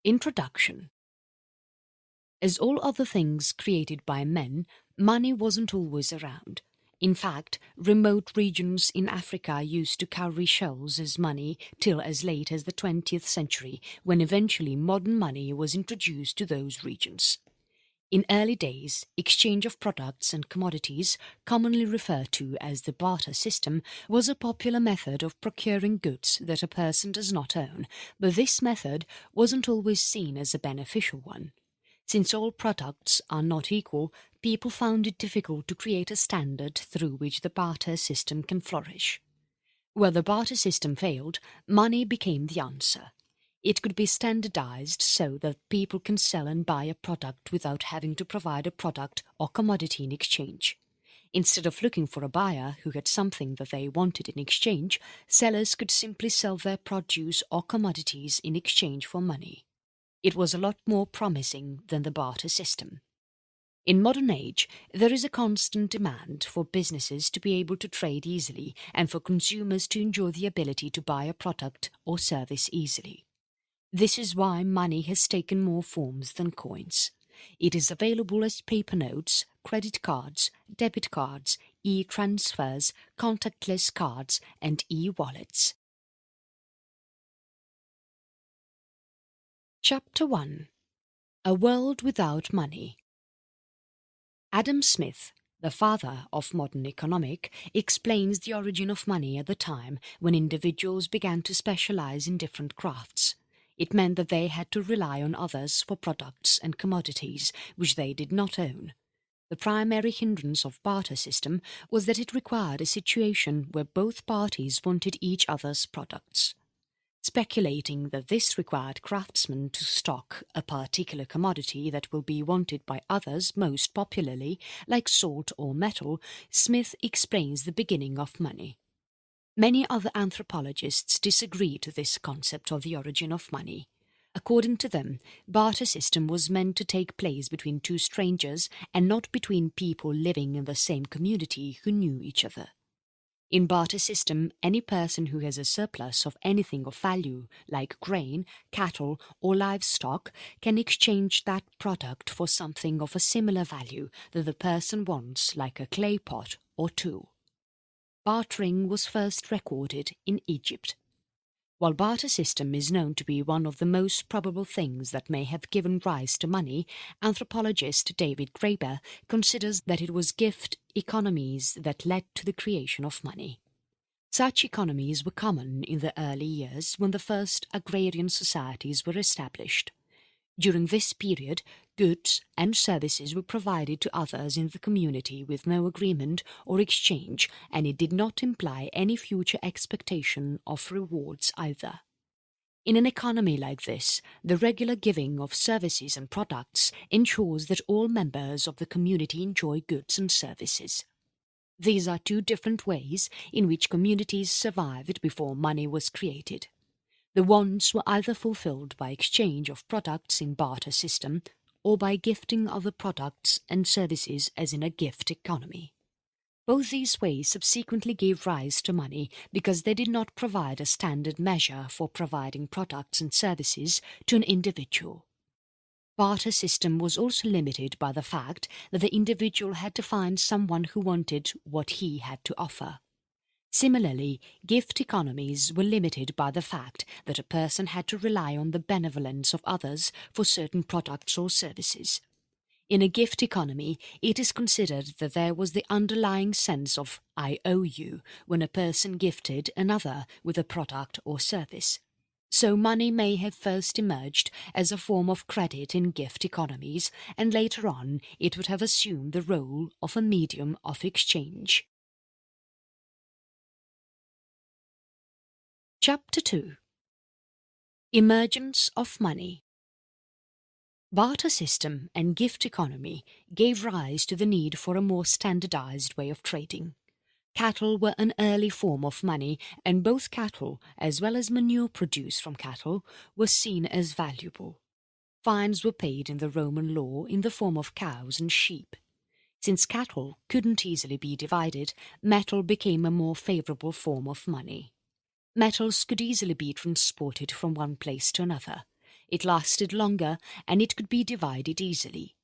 Introduction. As all other things created by men, money wasn't always around. In fact, remote regions in Africa used to carry shells as money till as late as the 20th century, when eventually modern money was introduced to those regions. In early days, exchange of products and commodities, commonly referred to as the barter system, was a popular method of procuring goods that a person does not own, but this method wasn't always seen as a beneficial one. Since all products are not equal, people found it difficult to create a standard through which the barter system can flourish. Where the barter system failed, money became the answer. It could be standardized so that people can sell and buy a product without having to provide a product or commodity in exchange. Instead of looking for a buyer who had something that they wanted in exchange, sellers could simply sell their produce or commodities in exchange for money. It was a lot more promising than the barter system. In modern age, there is a constant demand for businesses to be able to trade easily and for consumers to enjoy the ability to buy a product or service easily. This is why money has taken more forms than coins. It is available as paper notes, credit cards, debit cards, e-transfers, contactless cards, and e-wallets. Chapter 1. A World Without Money. Adam Smith, the father of modern economics, explains the origin of money at the time when individuals began to specialize in different crafts. It meant that they had to rely on others for products and commodities which they did not own. The primary hindrance of barter system was that it required a situation where both parties wanted each other's products. Speculating that this required craftsmen to stock a particular commodity that will be wanted by others most popularly, like salt or metal, Smith explains the beginning of money. Many other anthropologists disagree to this concept of the origin of money. According to them, barter system was meant to take place between two strangers and not between people living in the same community who knew each other. In barter system, any person who has a surplus of anything of value, like grain, cattle, or livestock, can exchange that product for something of a similar value that the person wants, like a clay pot or tool. Bartering was first recorded in Egypt. While barter system is known to be one of the most probable things that may have given rise to money, anthropologist David Graeber considers that it was gift economies that led to the creation of money. Such economies were common in the early years when the first agrarian societies were established. During this period, goods and services were provided to others in the community with no agreement or exchange, and it did not imply any future expectation of rewards either. In an economy like this, the regular giving of services and products ensures that all members of the community enjoy goods and services. These are two different ways in which communities survived before money was created. The wants were either fulfilled by exchange of products in barter system or by gifting other products and services as in a gift economy. Both these ways subsequently gave rise to money because they did not provide a standard measure for providing products and services to an individual. Barter system was also limited by the fact that the individual had to find someone who wanted what he had to offer. Similarly, gift economies were limited by the fact that a person had to rely on the benevolence of others for certain products or services. In a gift economy, it is considered that there was the underlying sense of "I owe you" when a person gifted another with a product or service. So money may have first emerged as a form of credit in gift economies, and later on it would have assumed the role of a medium of exchange. Chapter 2. Emergence of Money. Barter system and gift economy gave rise to the need for a more standardized way of trading. Cattle were an early form of money, and both cattle, as well as manure produced from cattle, were seen as valuable. Fines were paid in the Roman law in the form of cows and sheep. Since cattle couldn't easily be divided, metal became a more favorable form of money. Metals could easily be transported from one place to another. It lasted longer and it could be divided easily.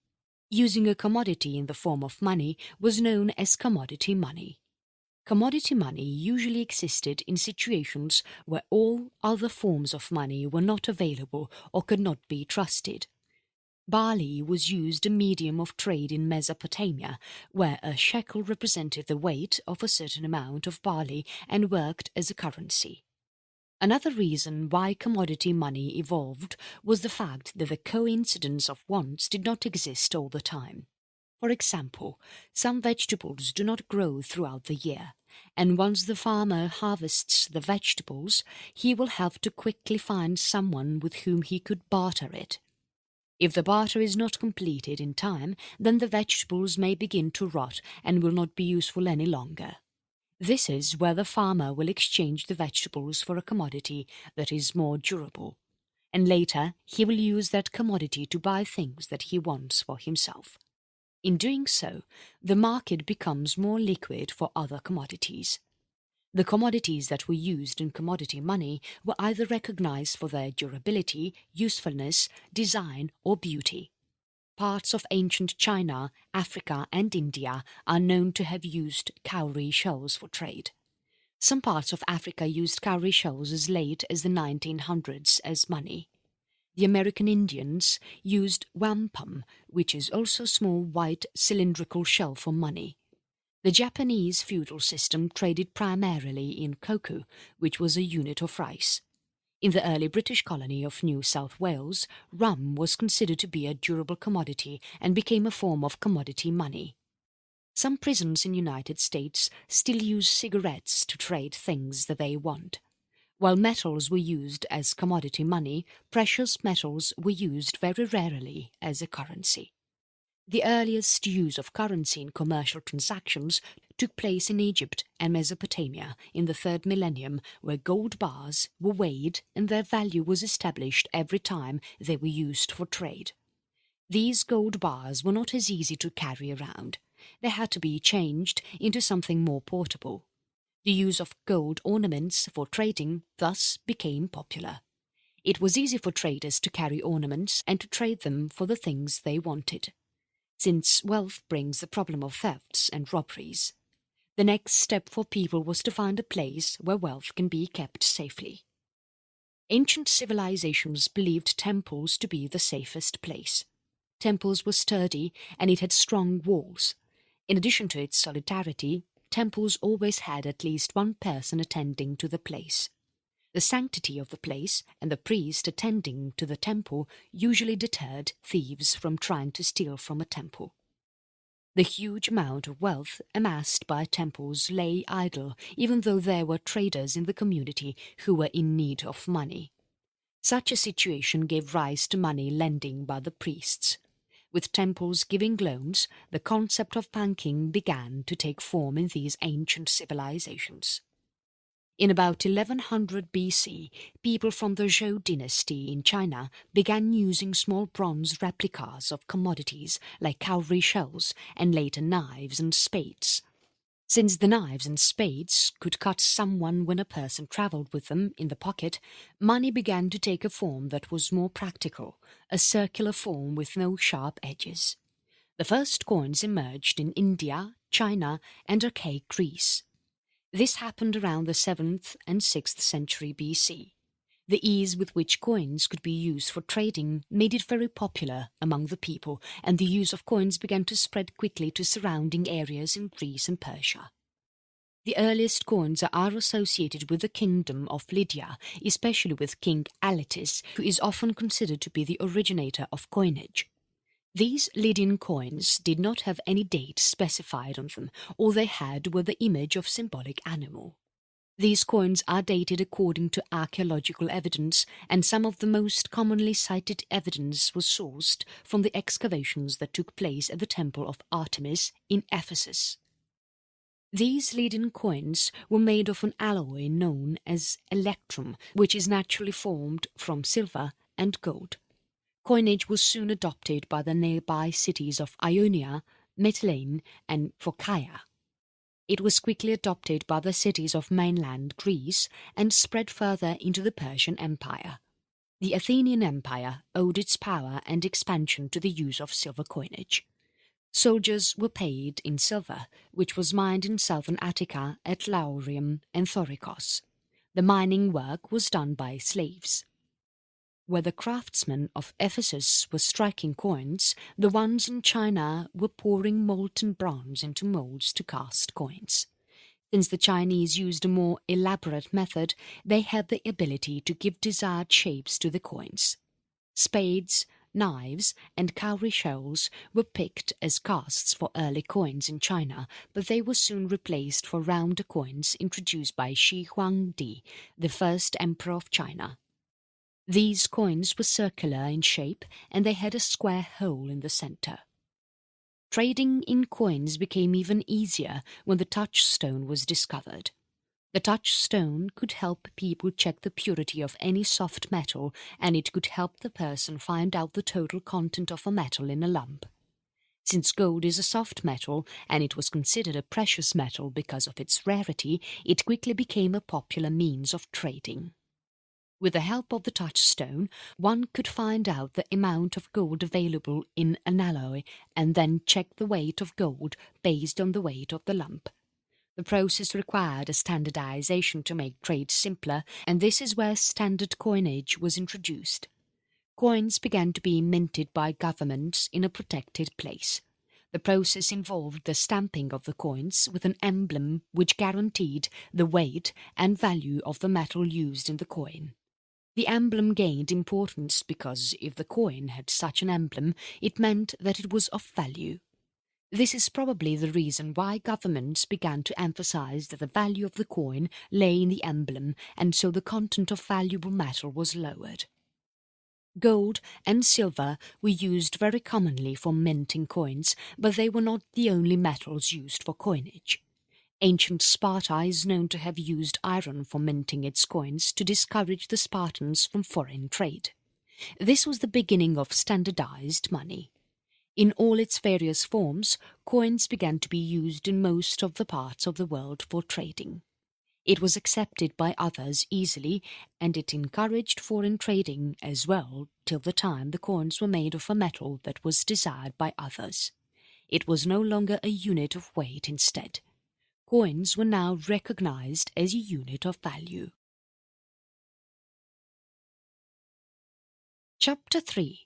Using a commodity in the form of money was known as commodity money. Commodity money usually existed in situations where all other forms of money were not available or could not be trusted. Barley was used a medium of trade in Mesopotamia, where a shekel represented the weight of a certain amount of barley and worked as a currency. Another reason why commodity money evolved was the fact that the coincidence of wants did not exist all the time. For example, some vegetables do not grow throughout the year, and once the farmer harvests the vegetables, he will have to quickly find someone with whom he could barter it. If the barter is not completed in time, then the vegetables may begin to rot and will not be useful any longer. This is where the farmer will exchange the vegetables for a commodity that is more durable, and later he will use that commodity to buy things that he wants for himself. In doing so, the market becomes more liquid for other commodities. The commodities that were used in commodity money were either recognized for their durability, usefulness, design, or beauty. Parts of ancient China, Africa, and India are known to have used cowrie shells for trade. Some parts of Africa used cowrie shells as late as the 1900s as money. The American Indians used wampum, which is also a small white cylindrical shell, for money. The Japanese feudal system traded primarily in koku, which was a unit of rice. In the early British colony of New South Wales, rum was considered to be a durable commodity and became a form of commodity money. Some prisons in the United States still use cigarettes to trade things that they want. While metals were used as commodity money, precious metals were used very rarely as a currency. The earliest use of currency in commercial transactions took place in Egypt and Mesopotamia in the 3rd millennium, where gold bars were weighed and their value was established every time they were used for trade. These gold bars were not as easy to carry around. They had to be changed into something more portable. The use of gold ornaments for trading thus became popular. It was easy for traders to carry ornaments and to trade them for the things they wanted. Since wealth brings the problem of thefts and robberies, the next step for people was to find a place where wealth can be kept safely. Ancient civilizations believed temples to be the safest place. Temples were sturdy and it had strong walls. In addition to its solidarity, temples always had at least one person attending to the place. The sanctity of the place and the priest attending to the temple usually deterred thieves from trying to steal from a temple. The huge amount of wealth amassed by temples lay idle, even though there were traders in the community who were in need of money. Such a situation gave rise to money lending by the priests. With temples giving loans, the concept of banking began to take form in these ancient civilizations. In about 1100 BC, people from the Zhou dynasty in China began using small bronze replicas of commodities like cowrie shells and later knives and spades. Since the knives and spades could cut someone when a person travelled with them in the pocket, money began to take a form that was more practical, a circular form with no sharp edges. The first coins emerged in India, China, and archaic Greece. This happened around the 7th and 6th century BC. The ease with which coins could be used for trading made it very popular among the people, and the use of coins began to spread quickly to surrounding areas in Greece and Persia. The earliest coins are associated with the kingdom of Lydia, especially with King Aletys, who is often considered to be the originator of coinage. These Lydian coins did not have any date specified on them. All they had were the image of symbolic animal. These coins are dated according to archaeological evidence, and some of the most commonly cited evidence was sourced from the excavations that took place at the Temple of Artemis in Ephesus. These Lydian coins were made of an alloy known as electrum, which is naturally formed from silver and gold. Coinage was soon adopted by the nearby cities of Ionia, Mytilene, and Phocaea. It was quickly adopted by the cities of mainland Greece and spread further into the Persian Empire. The Athenian Empire owed its power and expansion to the use of silver coinage. Soldiers were paid in silver, which was mined in southern Attica at Laurium and Thorikos. The mining work was done by slaves. Where the craftsmen of Ephesus were striking coins, the ones in China were pouring molten bronze into molds to cast coins. Since the Chinese used a more elaborate method, they had the ability to give desired shapes to the coins. Spades, knives, and cowrie shells were picked as casts for early coins in China, but they were soon replaced for rounder coins introduced by Shi Huangdi, the first emperor of China. These coins were circular in shape and they had a square hole in the center. Trading in coins became even easier when the touchstone was discovered. The touchstone could help people check the purity of any soft metal, and it could help the person find out the total content of a metal in a lump. Since gold is a soft metal and it was considered a precious metal because of its rarity, it quickly became a popular means of trading. With the help of the touchstone, one could find out the amount of gold available in an alloy and then check the weight of gold based on the weight of the lump. The process required a standardization to make trade simpler, and this is where standard coinage was introduced. Coins began to be minted by governments in a protected place. The process involved the stamping of the coins with an emblem which guaranteed the weight and value of the metal used in the coin. The emblem gained importance because if the coin had such an emblem, it meant that it was of value. This is probably the reason why governments began to emphasize that the value of the coin lay in the emblem, and so the content of valuable metal was lowered. Gold and silver were used very commonly for minting coins, but they were not the only metals used for coinage. Ancient Sparta is known to have used iron for minting its coins to discourage the Spartans from foreign trade. This was the beginning of standardized money. In all its various forms, coins began to be used in most of the parts of the world for trading. It was accepted by others easily, and it encouraged foreign trading as well till the time the coins were made of a metal that was desired by others. It was no longer a unit of weight instead. Coins were now recognized as a unit of value. Chapter 3.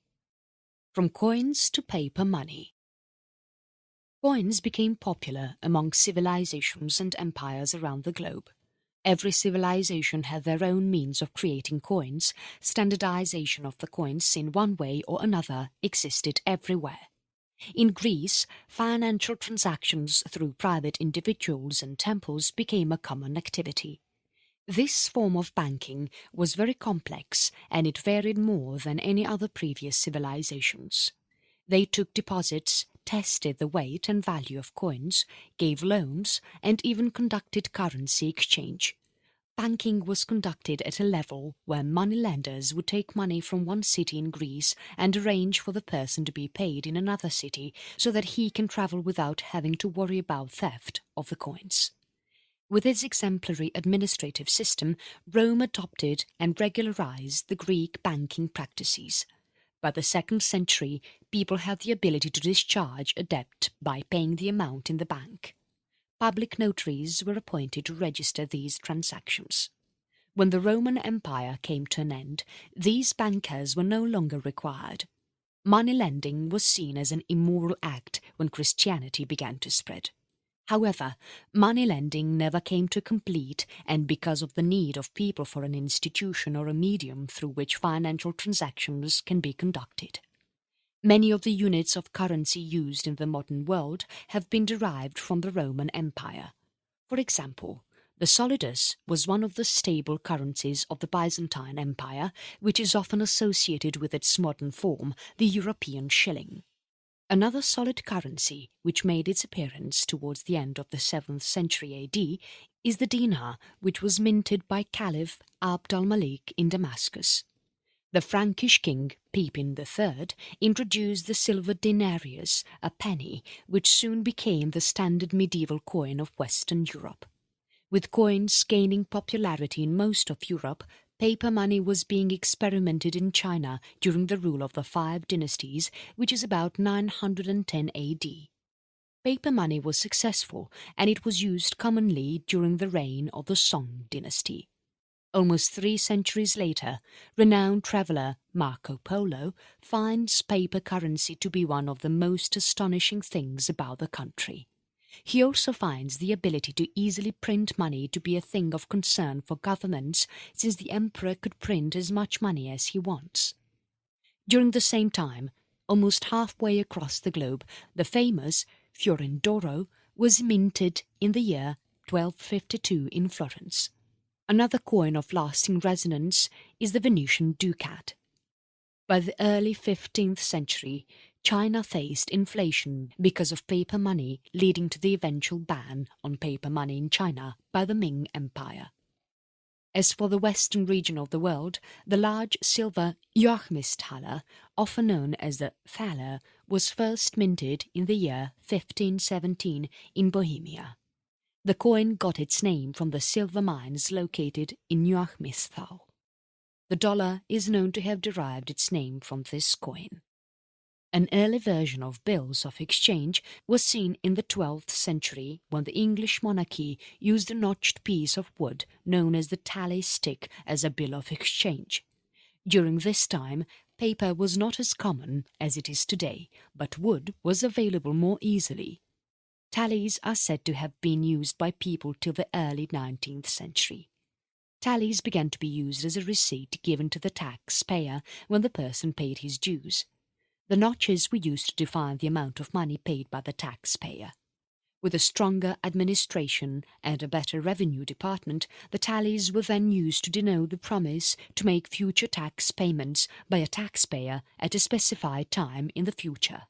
From Coins to Paper Money. Coins became popular among civilizations and empires around the globe. Every civilization had their own means of creating coins. Standardization of the coins in one way or another existed everywhere. In Greece, financial transactions through private individuals and temples became a common activity. This form of banking was very complex and it varied more than any other previous civilizations. They took deposits, tested the weight and value of coins, gave loans, and even conducted currency exchange. Banking was conducted at a level where moneylenders would take money from one city in Greece and arrange for the person to be paid in another city so that he can travel without having to worry about theft of the coins. With its exemplary administrative system, Rome adopted and regularized the Greek banking practices. By the 2nd century, people had the ability to discharge a debt by paying the amount in the bank. Public notaries were appointed to register these transactions. When the Roman Empire came to an end, these bankers were no longer required. Money lending was seen as an immoral act when Christianity began to spread. However, money lending never came to complete, and because of the need of people for an institution or a medium through which financial transactions can be conducted. Many of the units of currency used in the modern world have been derived from the Roman Empire. For example, the solidus was one of the stable currencies of the Byzantine Empire, which is often associated with its modern form, the European shilling. Another solid currency, which made its appearance towards the end of the 7th century AD, is the dinar, which was minted by Caliph Abd al-Malik in Damascus. The Frankish king, Pepin III, introduced the silver denarius, a penny, which soon became the standard medieval coin of Western Europe. With coins gaining popularity in most of Europe, paper money was being experimented in China during the rule of the Five Dynasties, which is about 910 AD. Paper money was successful, and it was used commonly during the reign of the Song dynasty. Almost 3 centuries later, renowned traveller Marco Polo finds paper currency to be one of the most astonishing things about the country. He also finds the ability to easily print money to be a thing of concern for governments, since the emperor could print as much money as he wants. During the same time, almost halfway across the globe, the famous Fiorindoro was minted in the year 1252 in Florence. Another coin of lasting resonance is the Venusian Ducat. By the early 15th century, China faced inflation because of paper money, leading to the eventual ban on paper money in China by the Ming Empire. As for the western region of the world, the large silver Joachimsthaler, often known as the thaler, was first minted in the year 1517 in Bohemia. The coin got its name from the silver mines located in Joachimsthal. The dollar is known to have derived its name from this coin. An early version of bills of exchange was seen in the 12th century when the English monarchy used a notched piece of wood known as the tally stick as a bill of exchange. During this time, paper was not as common as it is today, but wood was available more easily. Tallies are said to have been used by people till the early 19th century. Tallies began to be used as a receipt given to the taxpayer when the person paid his dues. The notches were used to define the amount of money paid by the taxpayer. With a stronger administration and a better revenue department, the tallies were then used to denote the promise to make future tax payments by a taxpayer at a specified time in the future.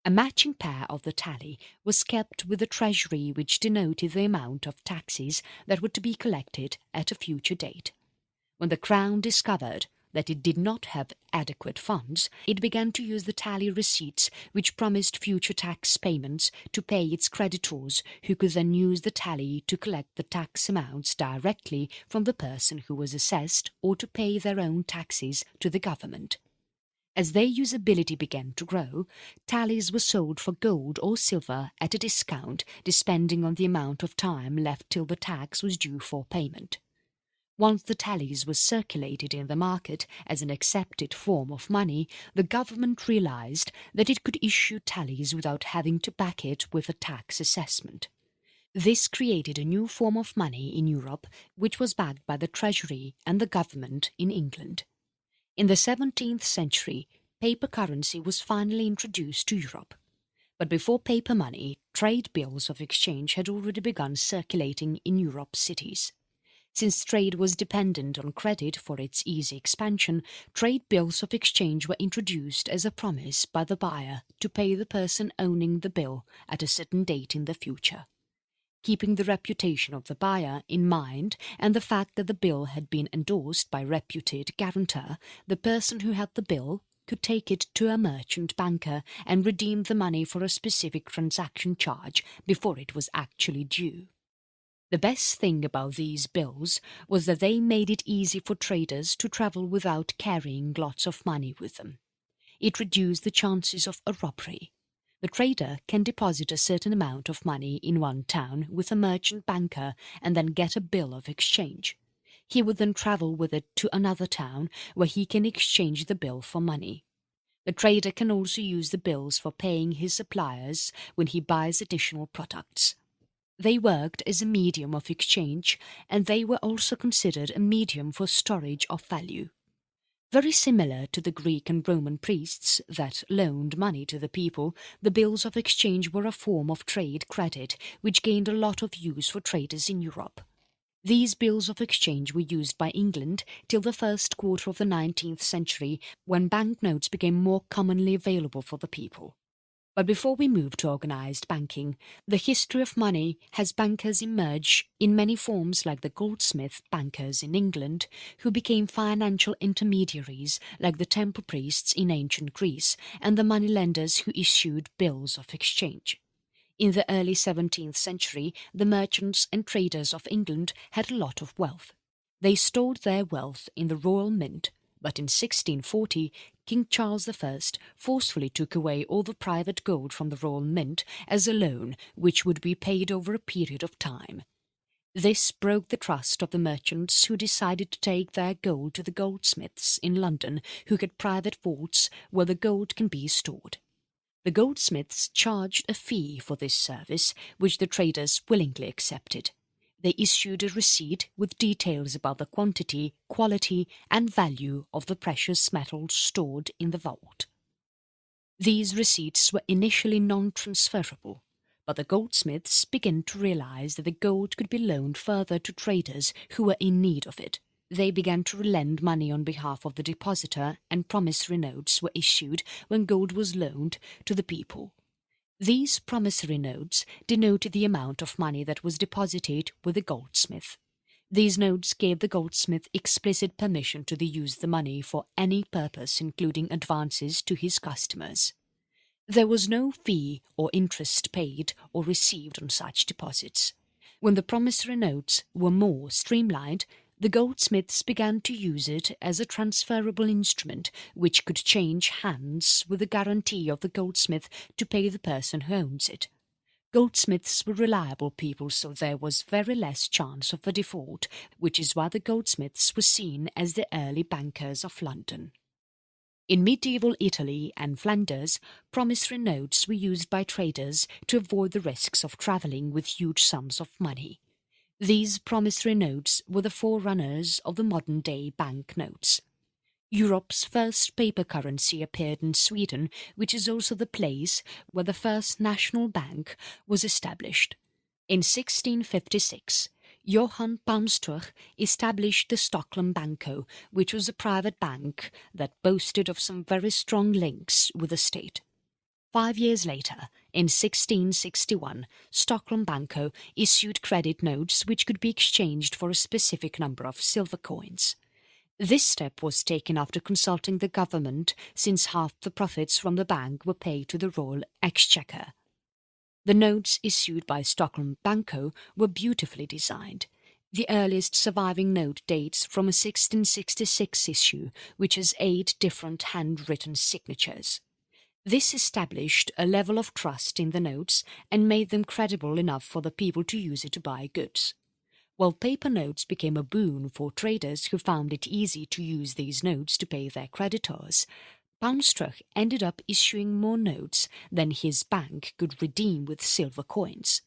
A matching pair of the tally was kept with the treasury, which denoted the amount of taxes that were to be collected at a future date. When the Crown discovered that it did not have adequate funds, it began to use the tally receipts which promised future tax payments to pay its creditors, who could then use the tally to collect the tax amounts directly from the person who was assessed or to pay their own taxes to the government. As their usability began to grow, tallies were sold for gold or silver at a discount depending on the amount of time left till the tax was due for payment. Once the tallies were circulated in the market as an accepted form of money, the government realized that it could issue tallies without having to back it with a tax assessment. This created a new form of money in Europe, which was backed by the treasury and the government in England. In the 17th century, paper currency was finally introduced to Europe. But before paper money, trade bills of exchange had already begun circulating in Europe's cities. Since trade was dependent on credit for its easy expansion, trade bills of exchange were introduced as a promise by the buyer to pay the person owning the bill at a certain date in the future. Keeping the reputation of the buyer in mind and the fact that the bill had been endorsed by a reputed guarantor, the person who had the bill could take it to a merchant banker and redeem the money for a specific transaction charge before it was actually due. The best thing about these bills was that they made it easy for traders to travel without carrying lots of money with them. It reduced the chances of a robbery. The trader can deposit a certain amount of money in one town with a merchant banker and then get a bill of exchange. He would then travel with it to another town where he can exchange the bill for money. The trader can also use the bills for paying his suppliers when he buys additional products. They worked as a medium of exchange, and they were also considered a medium for storage of value. Very similar to the Greek and Roman priests that loaned money to the people, the bills of exchange were a form of trade credit which gained a lot of use for traders in Europe. These bills of exchange were used by England till the first quarter of the 19th century, when banknotes became more commonly available for the people. But before we move to organised banking, the history of money has bankers emerge in many forms, like the goldsmith bankers in England, who became financial intermediaries like the temple priests in ancient Greece, and the moneylenders who issued bills of exchange. In the early 17th century, the merchants and traders of England had a lot of wealth. They stored their wealth in the royal mint, but in 1640 King Charles I forcefully took away all the private gold from the royal mint as a loan which would be paid over a period of time. This broke the trust of the merchants, who decided to take their gold to the goldsmiths in London who had private vaults where the gold can be stored. The goldsmiths charged a fee for this service, which the traders willingly accepted. They issued a receipt with details about the quantity, quality and value of the precious metals stored in the vault. These receipts were initially non-transferable, but the goldsmiths began to realize that the gold could be loaned further to traders who were in need of it. They began to lend money on behalf of the depositor, and promissory notes were issued when gold was loaned to the people. These promissory notes denoted the amount of money that was deposited with the goldsmith. These notes gave the goldsmith explicit permission to use the money for any purpose, including advances to his customers. There was no fee or interest paid or received on such deposits. When the promissory notes were more streamlined, the goldsmiths began to use it as a transferable instrument which could change hands with the guarantee of the goldsmith to pay the person who owns it. Goldsmiths were reliable people, so there was very less chance of a default, which is why the goldsmiths were seen as the early bankers of London. In medieval Italy and Flanders, promissory notes were used by traders to avoid the risks of travelling with huge sums of money. These promissory notes were the forerunners of the modern-day banknotes. Europe's first paper currency appeared in Sweden, which is also the place where the first national bank was established. In 1656, Johann Palmstorch established the Stockholm Banco, which was a private bank that boasted of some very strong links with the state. 5 years later, in 1661, Stockholm Banco issued credit notes which could be exchanged for a specific number of silver coins. This step was taken after consulting the government, since half the profits from the bank were paid to the Royal Exchequer. The notes issued by Stockholm Banco were beautifully designed. The earliest surviving note dates from a 1666 issue, which has 8 different handwritten signatures. This established a level of trust in the notes and made them credible enough for the people to use it to buy goods. While paper notes became a boon for traders who found it easy to use these notes to pay their creditors, Palmstorch ended up issuing more notes than his bank could redeem with silver coins.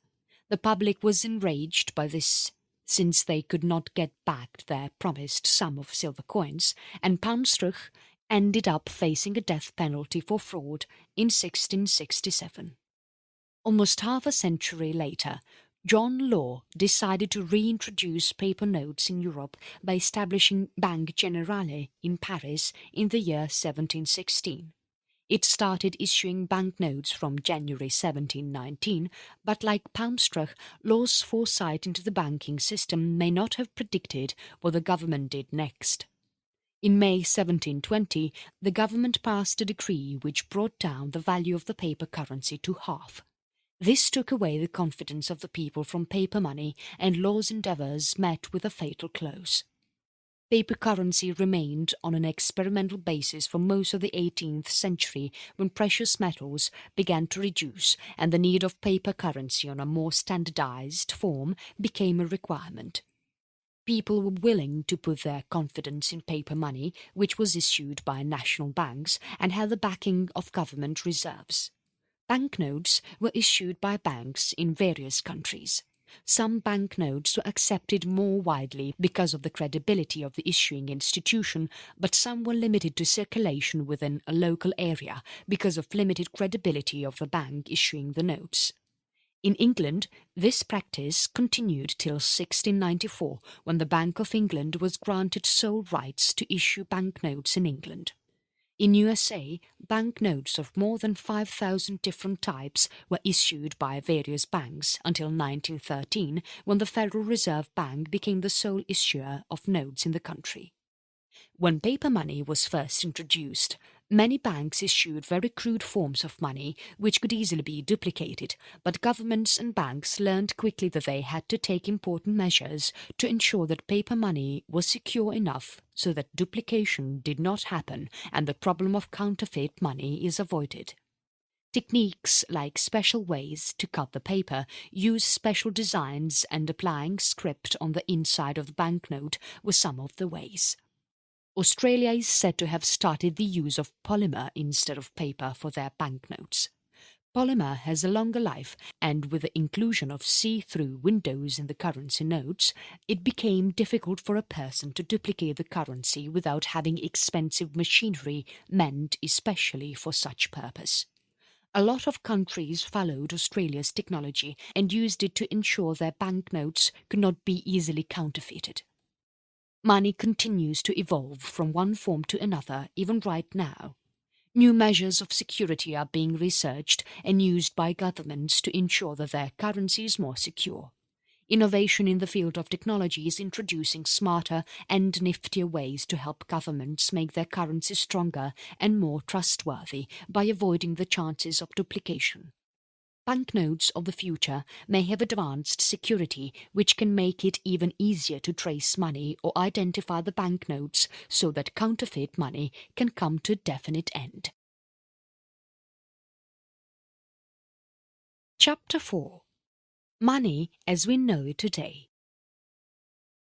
The public was enraged by this, since they could not get back their promised sum of silver coins, and Palmstorch ended up facing a death penalty for fraud in 1667. Almost half a century later, John Law decided to reintroduce paper notes in Europe by establishing Banque Generale in Paris in the year 1716. It started issuing banknotes from January 1719, but like Palmstorch, Law's foresight into the banking system may not have predicted what the government did next. In May 1720, the government passed a decree which brought down the value of the paper currency to half. This took away the confidence of the people from paper money, and Law's endeavours met with a fatal close. Paper currency remained on an experimental basis for most of the 18th century, when precious metals began to reduce and the need of paper currency on a more standardized form became a requirement. People were willing to put their confidence in paper money, which was issued by national banks and had the backing of government reserves. Banknotes were issued by banks in various countries. Some banknotes were accepted more widely because of the credibility of the issuing institution, but some were limited to circulation within a local area because of limited credibility of the bank issuing the notes. In England, this practice continued till 1694, when the Bank of England was granted sole rights to issue banknotes in England. In USA, banknotes of more than 5,000 different types were issued by various banks until 1913, when the Federal Reserve Bank became the sole issuer of notes in the country. When paper money was first introduced, Many banks issued very crude forms of money which could easily be duplicated, but governments and banks learned quickly that they had to take important measures to ensure that paper money was secure enough so that duplication did not happen and the problem of counterfeit money is avoided. Techniques like special ways to cut the paper, use special designs and applying script on the inside of the banknote were some of the ways. Australia is said to have started the use of polymer instead of paper for their banknotes. Polymer has a longer life, and with the inclusion of see-through windows in the currency notes, it became difficult for a person to duplicate the currency without having expensive machinery meant especially for such purpose. A lot of countries followed Australia's technology and used it to ensure their banknotes could not be easily counterfeited. Money continues to evolve from one form to another even right now. New measures of security are being researched and used by governments to ensure that their currency is more secure. Innovation in the field of technology is introducing smarter and niftier ways to help governments make their currency stronger and more trustworthy by avoiding the chances of duplication. Banknotes of the future may have advanced security which can make it even easier to trace money or identify the banknotes so that counterfeit money can come to a definite end. Chapter 4. Money as we know it today.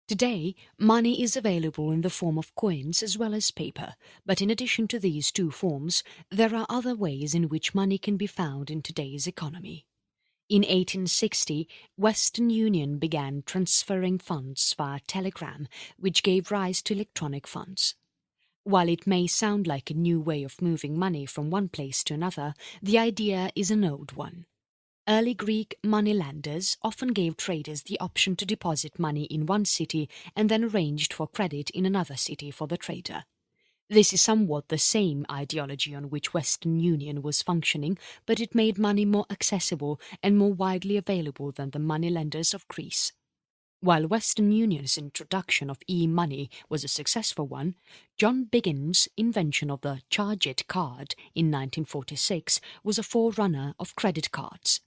Today, money is available in the form of coins as well as paper, but in addition to these two forms, there are other ways in which money can be found in today's economy. In 1860, Western Union began transferring funds via telegram, which gave rise to electronic funds. While it may sound like a new way of moving money from one place to another, the idea is an old one. Early Greek moneylenders often gave traders the option to deposit money in one city and then arranged for credit in another city for the trader. This is somewhat the same ideology on which Western Union was functioning, but it made money more accessible and more widely available than the moneylenders of Greece. While Western Union's introduction of e-money was a successful one, John Biggins' invention of the Charge It card in 1946 was a forerunner of credit cards.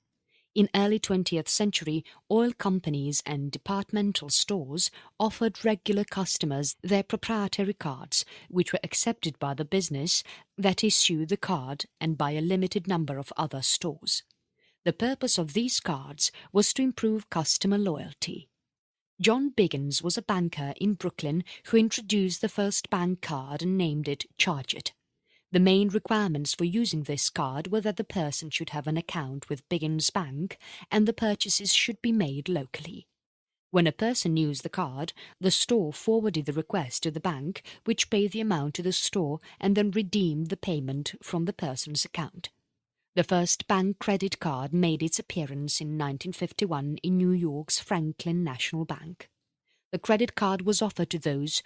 In early 20th century, oil companies and departmental stores offered regular customers their proprietary cards, which were accepted by the business that issued the card and by a limited number of other stores. The purpose of these cards was to improve customer loyalty. John Biggins was a banker in Brooklyn who introduced the first bank card and named it Charge It. The main requirements for using this card were that the person should have an account with Biggins Bank and the purchases should be made locally. When a person used the card, the store forwarded the request to the bank, which paid the amount to the store and then redeemed the payment from the person's account. The first bank credit card made its appearance in 1951 in New York's Franklin National Bank. The credit card was offered to those